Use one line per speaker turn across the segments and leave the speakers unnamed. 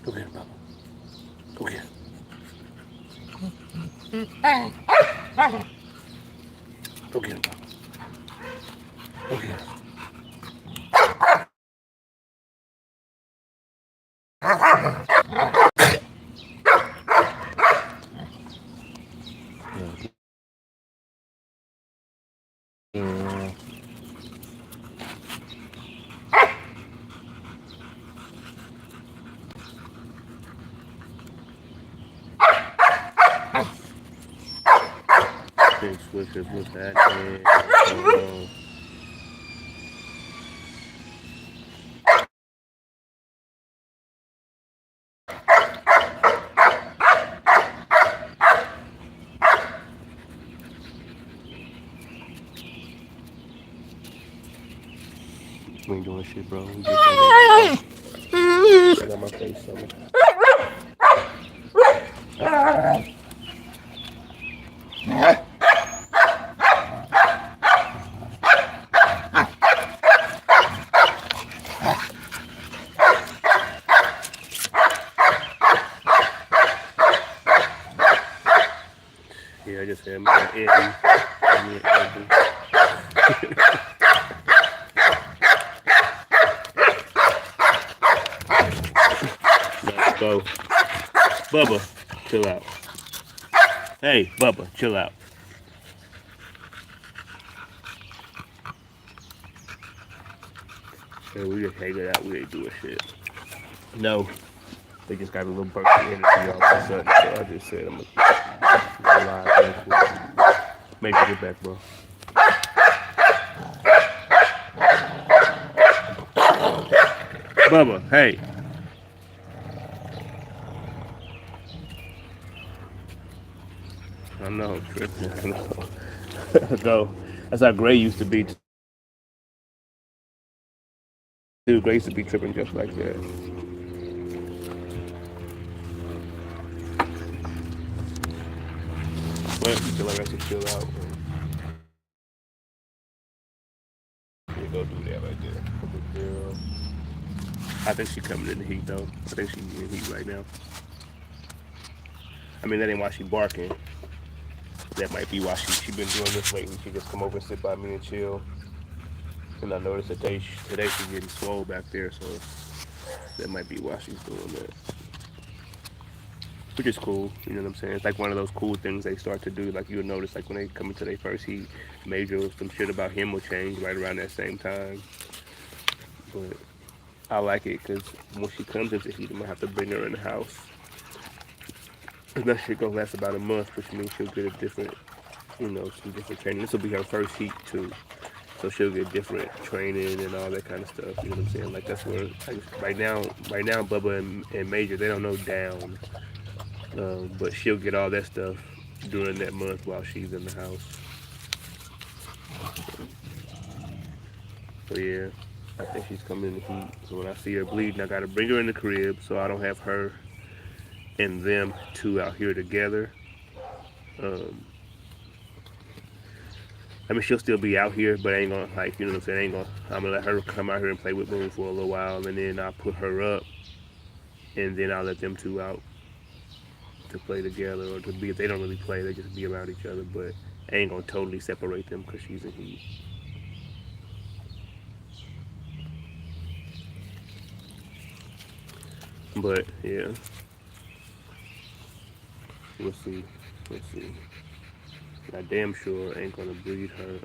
Go get him, Bubba. Go get him. Go get him, Bubba. Go get him. Yeah. Big switches with that. And, we ain't doing shit, bro. We just I got my face something. Yeah, I just had my Eddie. Let's go. Bubba, chill out. Hey, Bubba, chill out. Yeah, we just hanging out. We ain't doing shit. No, they just got a little burst of energy all of a sudden. So I just said I'm gonna live. Make it get back, bro. Bubba, hey. I know, tripping. I know. Go. That's how Gray used to be. Too. Gray used to be tripping just like that. But you feel like I should chill out. You go do that right there. I think she coming in the heat though. I think she's in the heat right now. I mean, that ain't why she barking. That might be why she been doing this lately. She just come over and sit by me and chill. And I noticed that today she's getting swole back there, so that might be why she's doing that. Which is cool, you know what I'm saying? It's like one of those cool things they start to do. Like you'll notice, like when they come into their first heat, major some shit about him will change right around that same time. But I like it because when she comes into heat, I'm gonna have to bring her in the house. And that shit gonna last about a month, which means she'll get a different, some different training. This will be her first heat too, so she'll get different training and all that kind of stuff. You know what I'm saying? Like that's where like, right now, Bubba and Major they don't know down, but she'll get all that stuff during that month while she's in the house. So yeah, I think she's coming in the heat. So when I see her bleeding, I gotta bring her in the crib so I don't have her and them two out here together. Um, I mean, she'll still be out here, but I ain't gonna like, you know what I'm saying? I ain't gonna. I'm gonna let her come out here and play with Moon for a little while, and then I'll put her up, and then I'll let them two out to play together or to be. If they don't really play, they just be around each other. But I ain't gonna totally separate them because she's in heat. But yeah, we'll see. We'll see. I damn sure ain't gonna breed her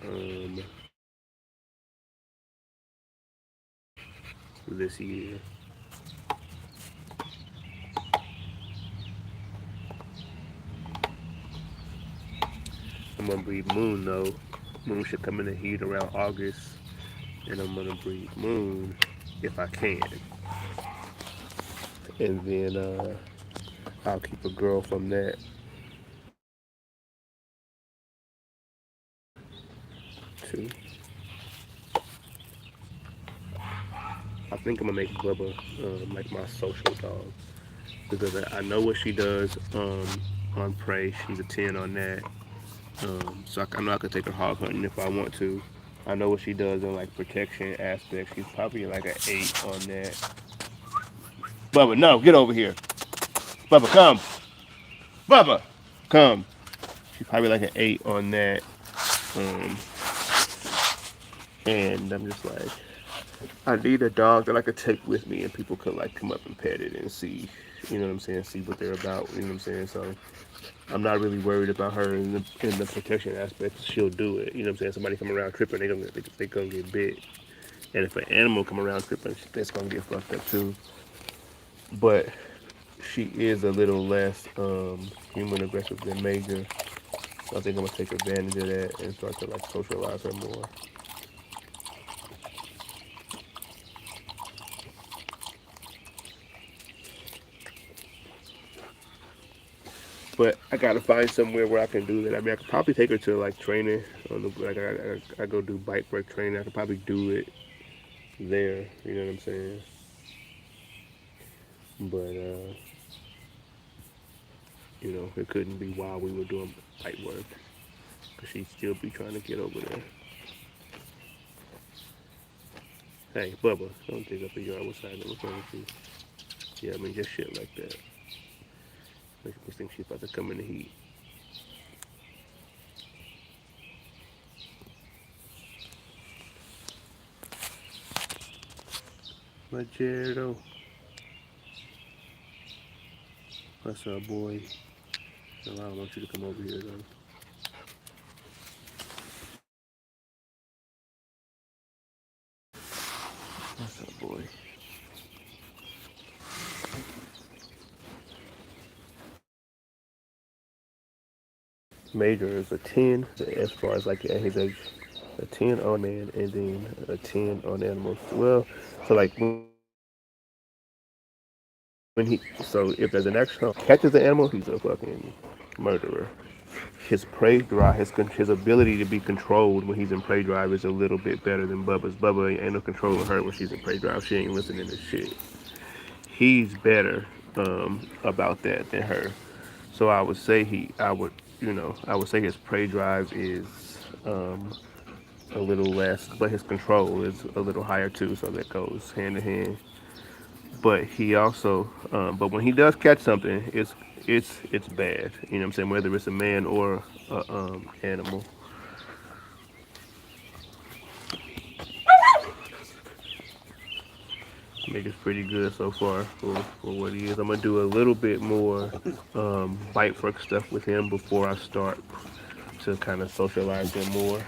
this year. I'm gonna breed Moon though. Moon should come in the heat around August, and I'm gonna breed Moon if I can. And then I'll keep a girl from that too. I think I'm gonna make Bubba like my social dog because I know what she does on prey. She's a 10 on that. So I know I could take her hog hunting if I want to. I know what she does in like protection aspects. She's probably like an 8 on that. Bubba, no, get over here. Bubba, come. Bubba, come. She's probably like an 8 on that. Um, and I'm just like, I need a dog that I could take with me and people could like come up and pet it and see, you know what I'm saying, see what they're about, you know what I'm saying? So I'm not really worried about her in the protection aspect. She'll do it, you know what I'm saying? Somebody come around tripping, they gonna get bit. And if an animal come around tripping, that's gonna get fucked up too. But she is a little less human aggressive than Major. So I think I'm gonna take advantage of that and start to like socialize her more. But I gotta find somewhere where I can do that. I mean, I could probably take her to like training on the like I go do bike break training. I could probably do it there. You know what I'm saying? But you know, it couldn't be while we were doing bike work because she'd still be trying to get over there. Hey, Bubba, don't dig up the yard. What's happening? What's wrong with you? Yeah, I mean, just shit like that. Makes me think she's about to come in the heat. But Jared, what's up, boy? No, I don't want you to come over here though. What's up, boy? Major is a 10 as far as like at his age. A 10 on man and then a 10 on animals. Well, so like when he, so if there's an actual catches an animal, he's a fucking murderer. His prey drive, his ability to be controlled when he's in prey drive is a little bit better than Bubba's. Bubba ain't no control of her when she's in prey drive. She ain't listening to shit. He's better about that than her. So I would say I would say his prey drive is um, a little less, but his control is a little higher too. So that goes hand in hand. But he also, but when he does catch something, it's bad. You know what I'm saying? Whether it's a man or a animal. I think it's pretty good so far for what he is. I'm gonna do a little bit more bite work stuff with him before I start to kind of socialize him more.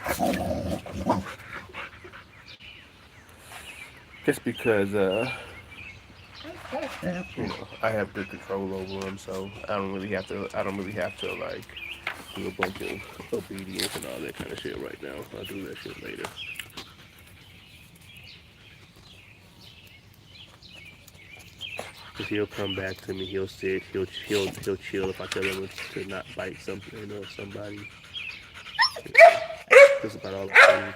Just because I have good control over him, so I don't really have to like do a bunch of obedience and all that kind of shit right now. I'll do that shit later. Cause he'll come back to me. He'll sit. He'll chill if I tell him to not bite something or somebody. That's about all I need.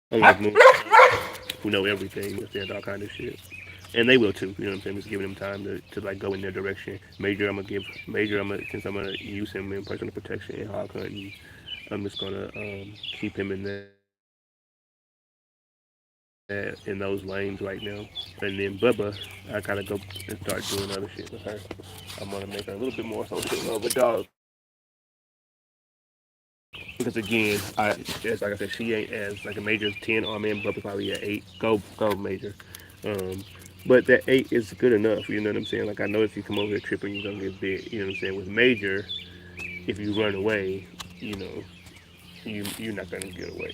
Unlike Moon, who know everything, understand all kind of shit. And they will too. You know what I'm saying? Just giving them time to like go in their direction. Major. Since I'm gonna use him in personal protection and hog hunting. I'm just gonna keep him in those lanes right now. And then Bubba, I gotta go and start doing other shit with her. I'm gonna make her a little bit more social of a dog. Because again, just like I said, she ain't as like a major 10 on man, Bubba probably at 8. Go major. Um, but that 8 is good enough. You know what I'm saying? Like I know if you come over here tripping, you're gonna get bit. You know what I'm saying? With major, if you run away, you know, you're not gonna get away.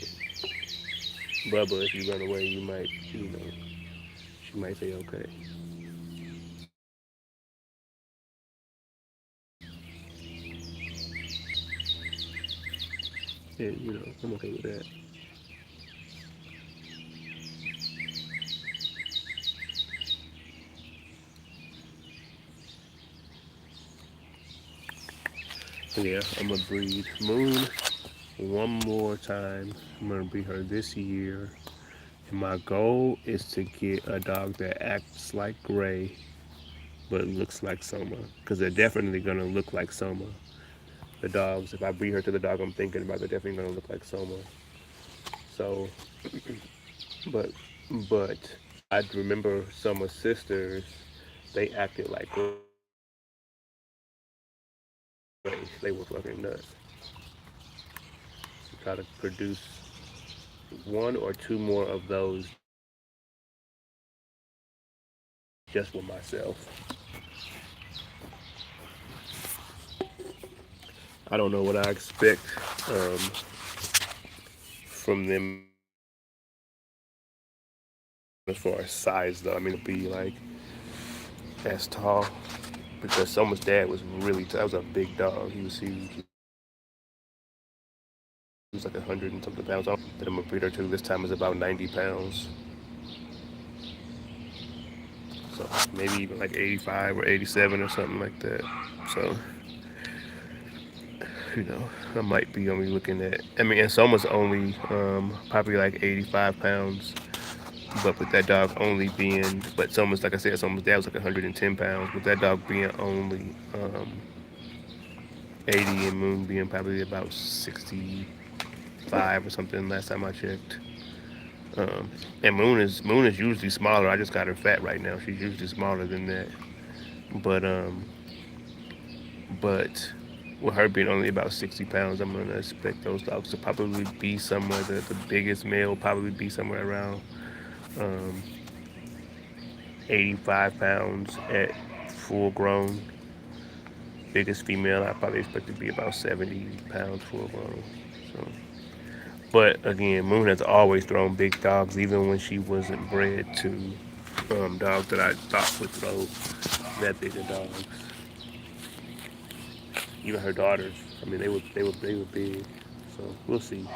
Bubba, if you run away, you might, you know, she might say okay. And you know, I'm okay with that. So yeah, I'm gonna breed Moon one more time. I'm gonna breed her this year. And my goal is to get a dog that acts like Gray but looks like Soma. Because they're definitely gonna look like Soma. the dogs. If I breed her to the dog I'm thinking about, they're definitely gonna look like Soma. So, but but I remember Soma's sisters. They acted like Grace. They were fucking nuts. Try to produce one or two more of those just for myself. I don't know what I expect um, from them as far as size, though. I mean, to be like as tall because Soma's dad was really that was a big dog. He was huge. He was like 100 and something pounds. The only breed that I'm gonna breed her to this time is about 90 pounds. So maybe even like 85 or 87 or something like that. So I might be only looking at. I mean, and Soma's only probably like 85 pounds. But with that dog only being, but Soma's like I said, Soma's dad was like 110 pounds. With that dog being only 80 and Moon being probably about 65 or something last time I checked. Um, and Moon is usually smaller. I just got her fat right now. She's usually smaller than that. But but with her being only about 60 pounds, I'm gonna expect those dogs to probably be somewhere. The biggest male will probably be somewhere around um, 85 pounds at full grown. Biggest female I probably expect to be about 70 pounds full grown. So, but again, Moon has always thrown big dogs, even when she wasn't bred to dogs that I thought would throw that bigger dogs. Even her daughters, I mean, they were big. So we'll see.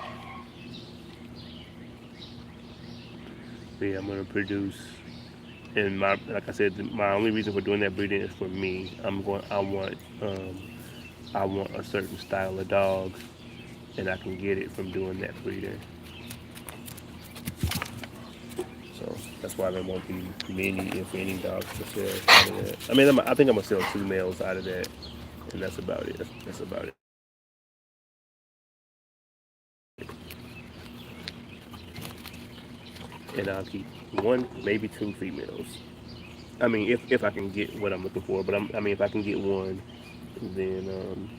But yeah, I'm gonna produce. And my like I said, my only reason for doing that breeding is for me. I want a certain style of dog, and I can get it from doing that breeding. So that's why there won't be many, if any, dogs for sale out of that. I mean, I think I'm gonna sell two males out of that, and that's about it. That's about it. And I'll keep one, maybe two females. I mean, if I can get what I'm looking for, but I mean, if I can get one, then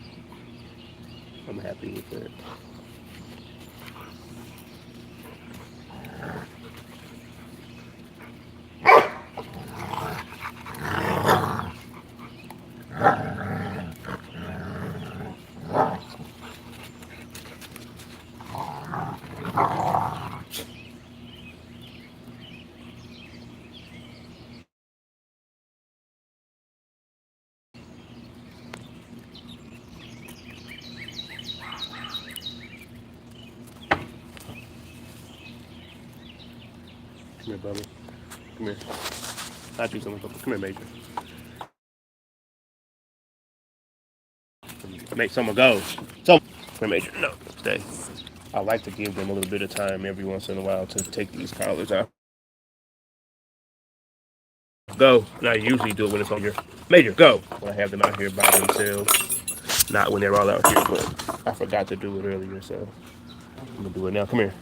I'm happy with that. Come here, Bubba. Come here. I'll do something. Come here, Major. Make someone go. Come here, Major. No, stay. I like to give them a little bit of time every once in a while to take these collars out. Go. And I usually do it when it's on your Major. Go. When I have them out here by themselves, not when they're all out here. But I forgot to do it earlier, so I'm gonna do it now. Come here.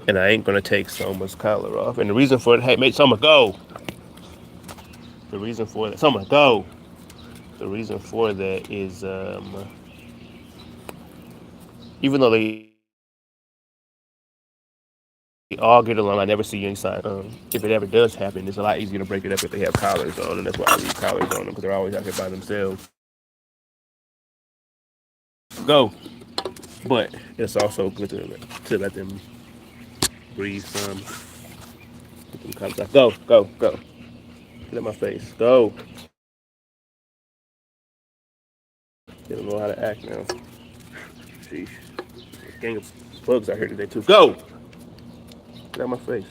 And I ain't gonna take Soma's collar off. And the reason for it, hey, make Soma go. The reason for that, Soma go. The reason for that is, even though they all get along, I never see any sign. If it ever does happen, it's a lot easier to break it up if they have collars on, and that's why I leave collars on them because they're always out here by themselves. Go, but it's also good to let them breathe some. Get them collars off. Go, go, go. Get out my face. Go. They don't know how to act now. Sheesh. A gang of bugs out here today too. Go. Get out my face.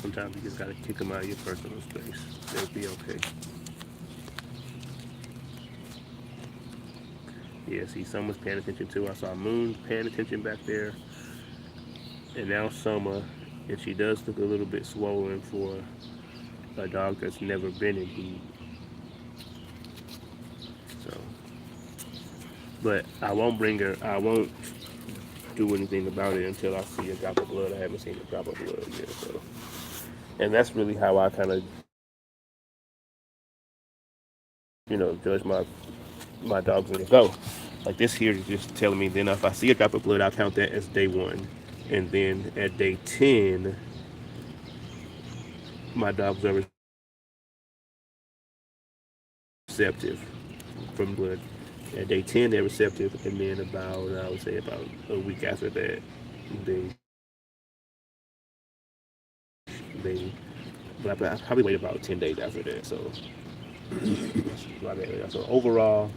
Sometimes you just gotta kick them out of your personal space. They'll be okay. Yeah, see, Summer's paying attention too. I saw Moon paying attention back there, and now Summer, and she does look a little bit swollen for a dog that's never been in heat. So, but I won't bring her. I won't do anything about it until I see a drop of blood. I haven't seen a drop of blood yet. So, and that's really how I kind of, judge my dogs in the go. Like this here is just telling me. Then if I see a drop of blood, I'll count that as day one, and then at day 10, my dogs are receptive from blood. At day 10, they're receptive, and then about I would say about a week after that, they they. But I probably wait about 10 days after that. So, so overall,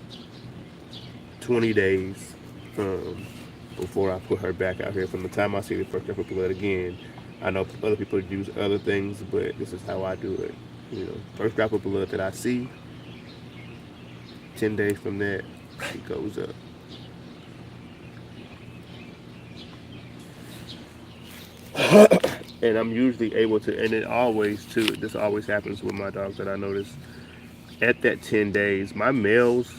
20 days um, before I put her back out here. From the time I see the first drop of blood again, I know other people use other things, but this is how I do it. First drop of blood that I see, 10 days from that, she goes up. And I'm usually able to, and it always too. This always happens with my dogs that I notice. At that 10 days, my males,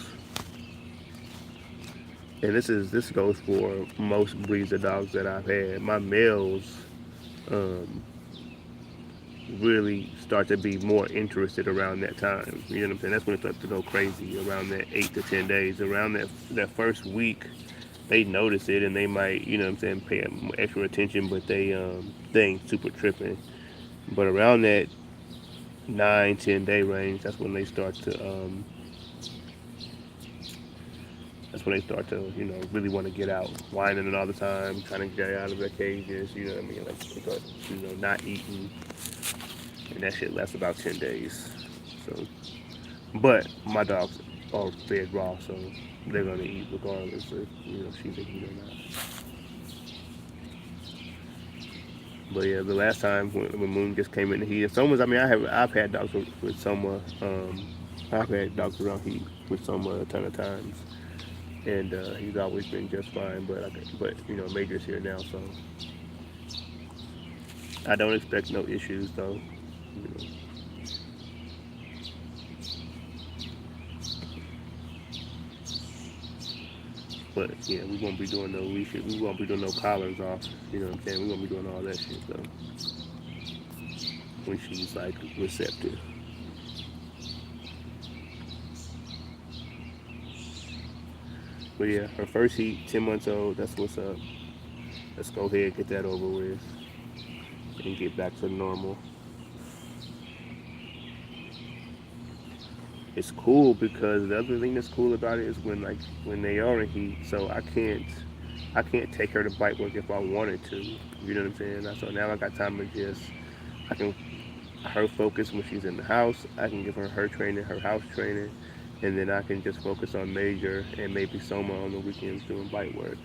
and this goes for most breeds of dogs that I've had. My males um, really start to be more interested around that time. You know what I'm saying? That's when it starts to go crazy around that 8 to 10 days. Around that first week, they notice it and they might, what I'm saying, pay extra attention, but they ain't super tripping. But around that 9, 10 day range, that's when they start to, really want to get out, whining it all the time, trying to get out of their cages. You know what I mean? Like they start, not eating, and that shit lasts about 10 days. So, but my dogs are fed raw, so they're gonna eat regardless if she's a heat or not. But yeah, the last time when Moon just came in the heat, Soma's. I mean, I've had dogs with Soma. I've had dogs around heat with Soma a ton of times, and he's always been just fine. But Major's here now, so I don't expect no issues though. You know. But yeah, we won't be doing no leashes. We won't be doing no collars off. You know what I'm saying? We won't be doing all that shit though. When she's like receptive. But yeah, her first heat, 10 months old. That's what's up. Let's go ahead and get that over with and get back to normal. It's cool because the other thing that's cool about it is when they are in heat. So I can't take her to bite work if I wanted to. You know what I'm saying? So now I got time to just I can her focus when she's in the house. I can give her training, her house training, and then I can just focus on Major and maybe Soma on the weekends doing bite work.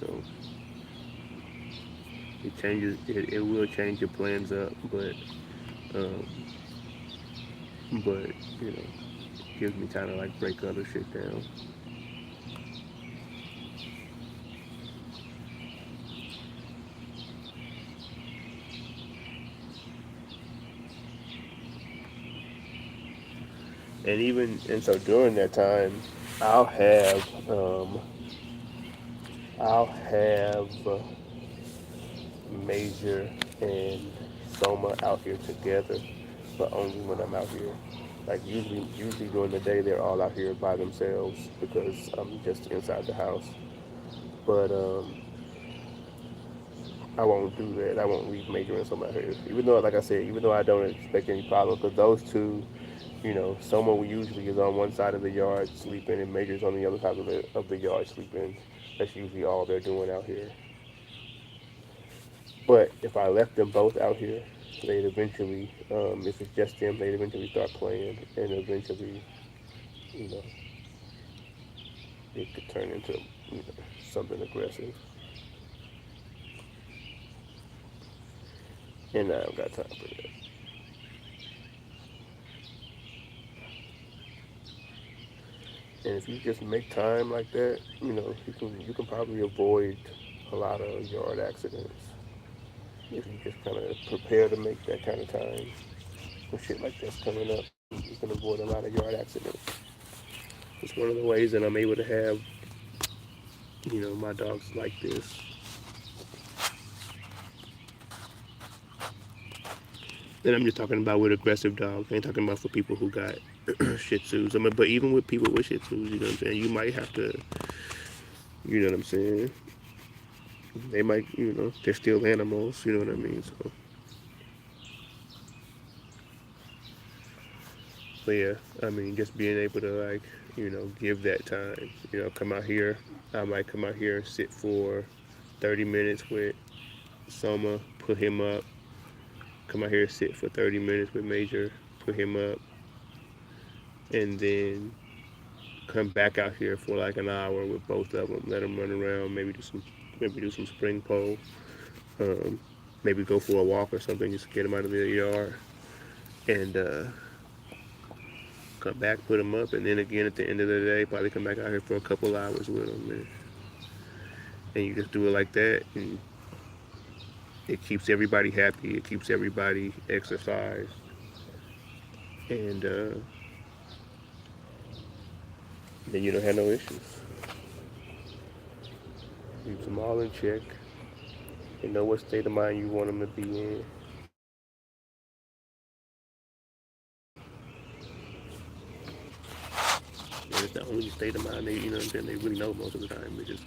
So it will change your plans up, um, but you know, gives me time to like break other shit down. And so during that time, I'll have um, I'll have Major and Soma out here together, but only when I'm out here. Like usually during the day they're all out here by themselves because I'm just inside the house. But I won't do that. I won't leave Major and Soma out here. Even though, like I said, even though I don't expect any problems, because those two, Soma usually is on one side of the yard sleeping, and Major's on the other side of the yard sleeping. That's usually all they're doing out here. But if I left them both out here, they'd eventually, if it's just them, they'd eventually start playing, and eventually, you know, it could turn into something aggressive. And I don't got time for that. And if you just make time like that, you can probably avoid a lot of yard accidents if you just kind of prepare to make that kind of time when shit like that's coming up. You can avoid a lot of yard accidents. It's one of the ways that I'm able to have my dogs like this. And I'm just talking about with aggressive dogs. I ain't talking about for people who got Shih Tzus. I mean, but even with people with Shih Tzus, you know what I'm saying. You might have to, you know what I'm saying. They might, they're still animals. You know what I mean. So, but yeah, I mean, just being able to like, give that time. Come out here. I might come out here and sit for 30 minutes with Soma, put him up. Come out here, sit for 30 minutes with Major, put him up, and then come back out here for like an hour with both of them. Let them run around, maybe do some spring pole, um, maybe go for a walk or something, just get them out of the yard, and come back, put them up, and then again at the end of the day, probably come back out here for a couple hours with them, and you just do it like that, and it keeps everybody happy. It keeps everybody exercised, and then you don't have no issues. Keeps them all in check. You know what state of mind you want them to be in. And it's the only state of mind they really know most of the time. They just.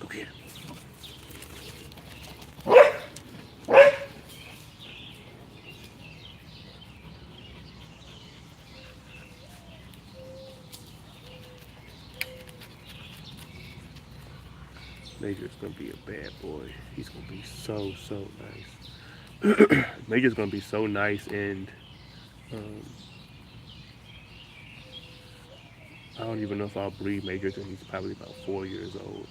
Go get him. Major's gonna be a bad boy. He's gonna be so nice. Major's gonna be so nice, and um, I don't even know if I'll breed Major till he's probably about 4 years old.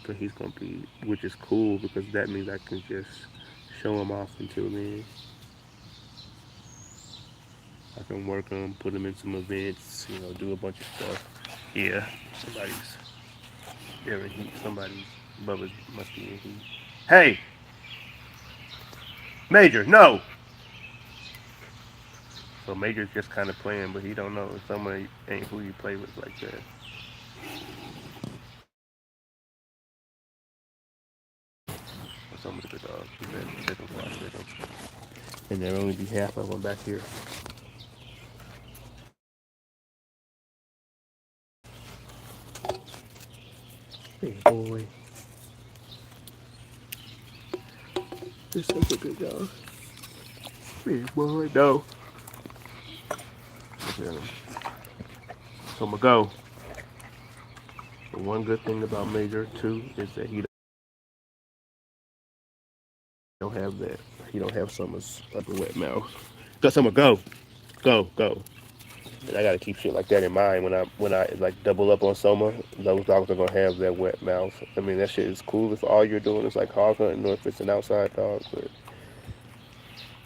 Cause he's gonna be, which is cool because that means I can just show him off until then. I can work him, put him in some events, do a bunch of stuff. Yeah, somebody's they're in heat. Somebody's Bubba's must be in heat. Hey, Major, no. So Major's just kind of playing, but he don't know. Somebody ain't who you play with like that. Someone's a good dog. He better watch them. And there only be half of them back here. Hey boy, this is a good dog. Hey boy, no. Look at him. So I'ma go. The one good thing about Major too is that he don't have that. He don't have Summer's upper wet mouth. Cause I'ma go. And I gotta keep shit like that in mind when I like double up on Soma. Those dogs are gonna have that wet mouth. I mean that shit is cool if all you're doing is like hog hunting or if it's an outside dog. But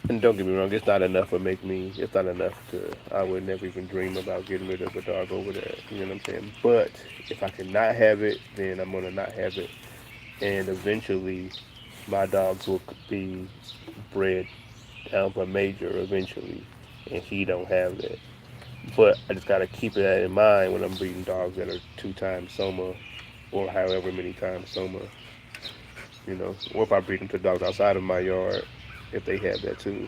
and don't get me wrong, it's not enough to make me. It's not enough to. I would never even dream about getting rid of a dog over there. You know what I'm saying? But if I can not have it, then I'm gonna not have it. And eventually, my dogs will be bred down for Major eventually, and he don't have that. But I just gotta keep that in mind when I'm breeding dogs that are 2 times Soma, or however many times Soma. Or if I breed them to dogs outside of my yard, if they have that too,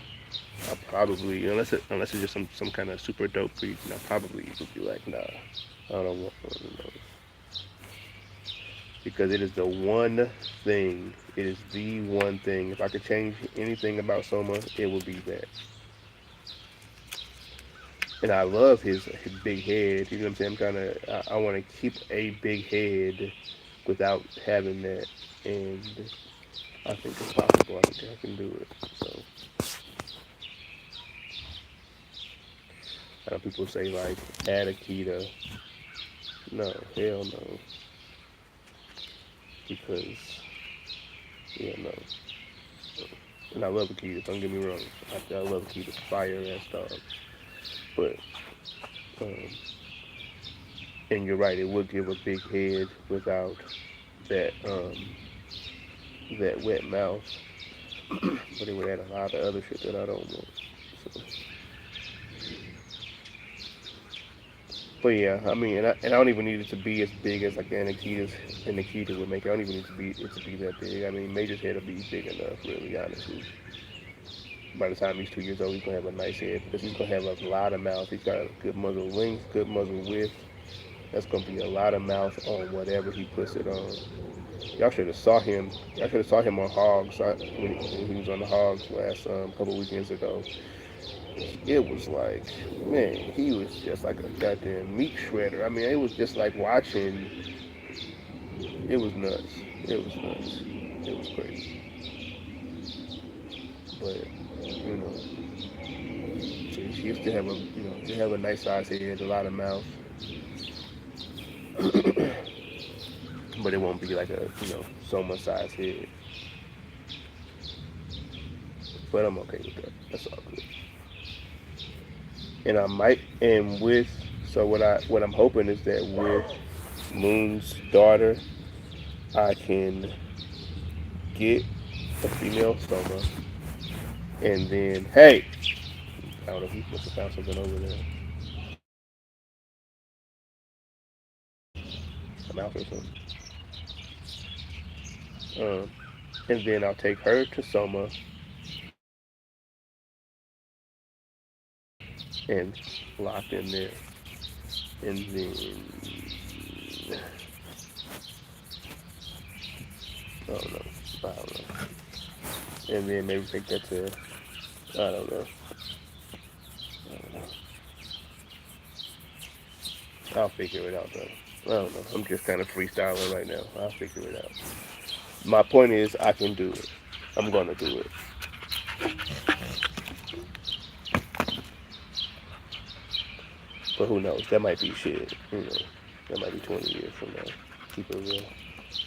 I probably unless it's just some kind of super dope breed, I probably would be like, nah, I don't want one of those because it is the one thing. It is the one thing. If I could change anything about Soma, it would be that. And I love his big head. You know what I'm saying? I'm trying to. I want to keep a big head without having that, and I think it's possible. I think I can do it. So, I know people say like add a Akita. No, hell no. because yeah, no. And I love Akitas. Don't get me wrong. I love Akitas. Fire ass dog. But um, and you're right. It would give a big head without that that wet mouth. But it would add a lot of other shit that I don't want. So, but yeah, I mean, and I don't even need it to be as big as like an Nikita would make it. I don't even need it to be that big. I mean, Major's head will be big enough, really, honestly. By the time he's 2 years old, he's gonna have a nice head because he's gonna have a lot of mouth. He's got a good muzzle length, good muzzle width. That's gonna be a lot of mouth on whatever he puts it on. Y'all should have saw him. Y'all should have saw him on Hogs when he was on the Hogs last couple weekends ago. It was like, man, he was just like a goddamn meat shredder. I mean, it was just like watching. It was nuts. It was nuts. It was crazy. But you know, she used to have she have a nice size head, a lot of mouth, but it won't be like a Soma size head. But I'm okay with that. That's all good. And I might and with so what I'm hoping is that with Moon's daughter, I can get a female Soma, and then hey, I don't know if he must have found something over there, a mouse or something. Um, and then I'll take her to Soma and lock in there, and then I don't know, I don't know, and then maybe take that to I don't know, I don't know. I'll figure it out though. I don't know. I'm just kind of freestyling right now. I'll figure it out. My point is, I can do it. I'm gonna do it. But who knows? That might be shit. That might be 20 years from now. Keep it real.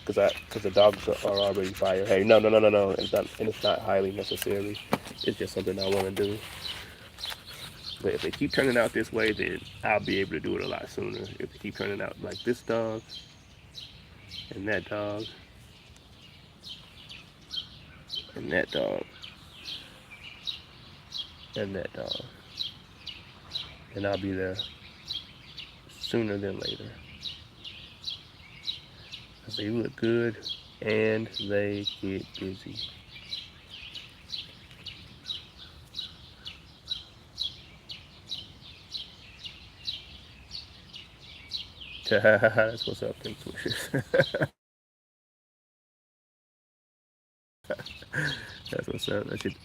Cause the dogs are already fire. Hey, no, no, no, no, no. It's not highly necessary. It's just something I want to do. But if they keep turning out this way, then I'll be able to do it a lot sooner. If they keep turning out like this dog and that dog and that dog and that dog, then I'll be there sooner than later. Cause they look good and they get busy. That's what's up, them swishers. That's what's up. That should,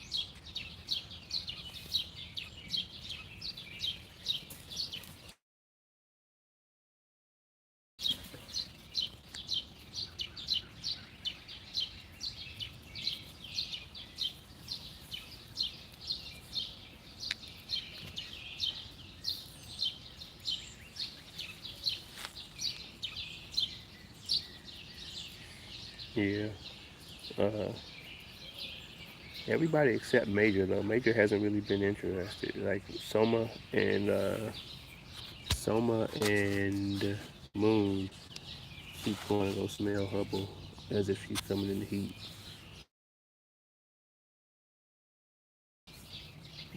yeah. Uh, Everybody except Major though. Major hasn't really been interested. Like Soma and Moon keep going to go smell Hubble as if she's coming in the heat.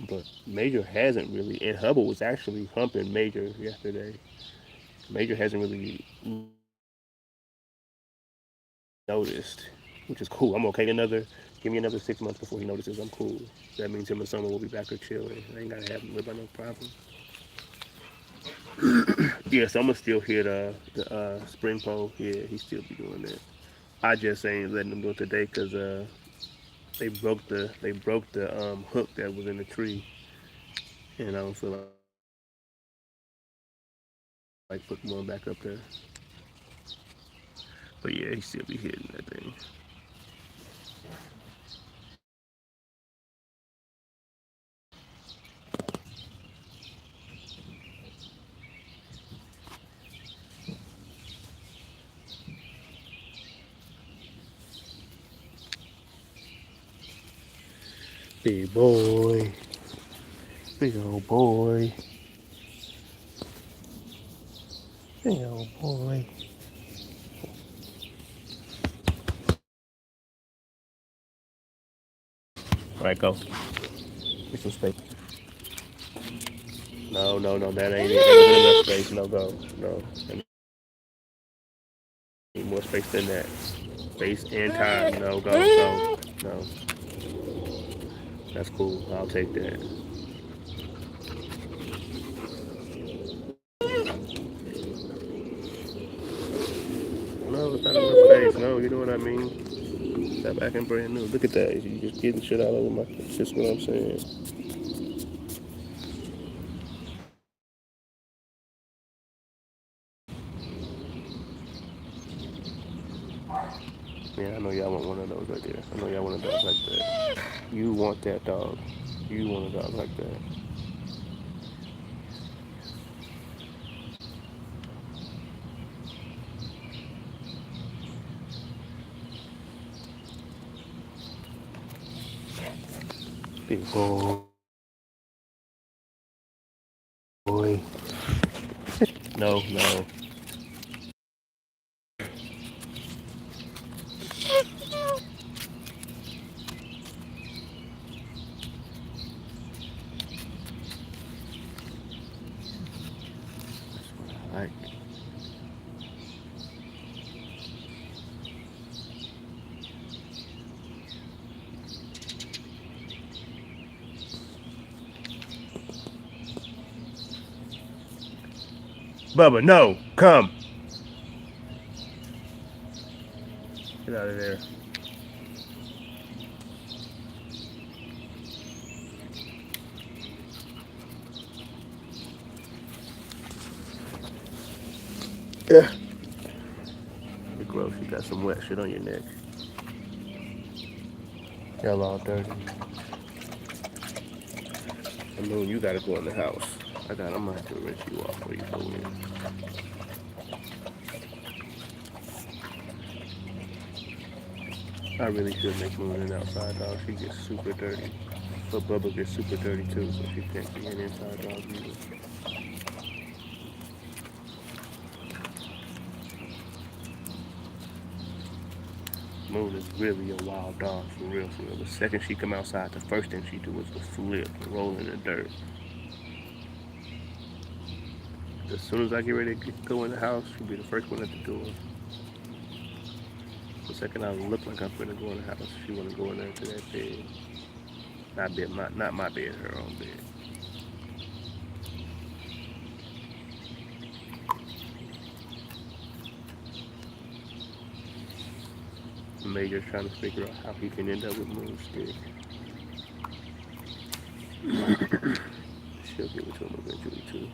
But Major hasn't really, and Hubble was actually humping Major yesterday. Major hasn't really noticed, which is cool. I'm okay. Give me another 6 months before he notices. I'm cool. That means him and Summer will be back to chilling. I ain't gotta have him live by no problem. Yeah, Summer's still here. The spring pole. Yeah, he still be doing that. I just ain't letting them do it today because they broke the hook that was in the tree, and I don't feel like putting one back up there. But yeah, he still be hitting that thing. Big boy. Big old boy. Big old boy. All right, go. Get some space. No, no, no. That ain't it. Ain't gonna be enough space. No, go. No. I need more space than that. Space and time. No, go, go. No. That's cool. I'll take that. No, it's not enough space. No, you know what I mean? Stop acting brand new. Look at that. You just getting shit all over my. That's just what I'm saying. Yeah, I know y'all want one of those right there. I know y'all want a dog like that. You want that dog. You want a dog like that. Big boy. No, no. That's what I like. Bubba, no. Come. Get out of there. Yeah. You're gross. You got some wet shit on your neck. Y'all all dirty. I know you gotta go in the house. I'm gonna have to rinse you off before you go in. I really should make Moon an outside dog. She gets super dirty. But Bubba gets super dirty too, so she can't be an inside dog either. Moon is really a wild dog, for real, for real. The second she come outside, the first thing she do is to flip and roll in the dirt. As soon as I get ready to go in the house, she'll be the first one at the door. The second I look like I'm gonna go in the house, she wanna go in there to that bed. Not my bed, her own bed. Major's trying to figure out how he can end up with Moon's stick. She'll give it to him eventually too.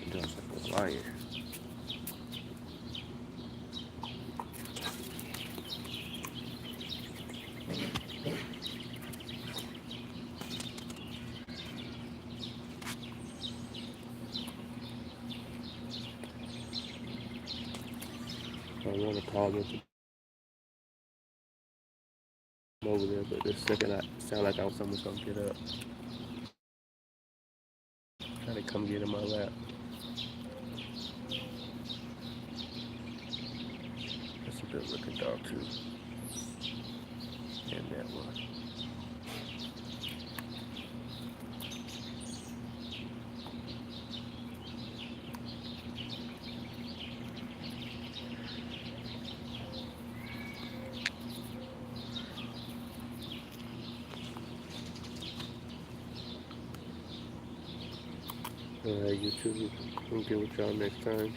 It's not just like a lion. I want to call this over there, but the second I sound like someone's gonna get up, try to come get in my lap. That's a good looking dog too. And that one. Alright, YouTube. We'll get with y'all next time.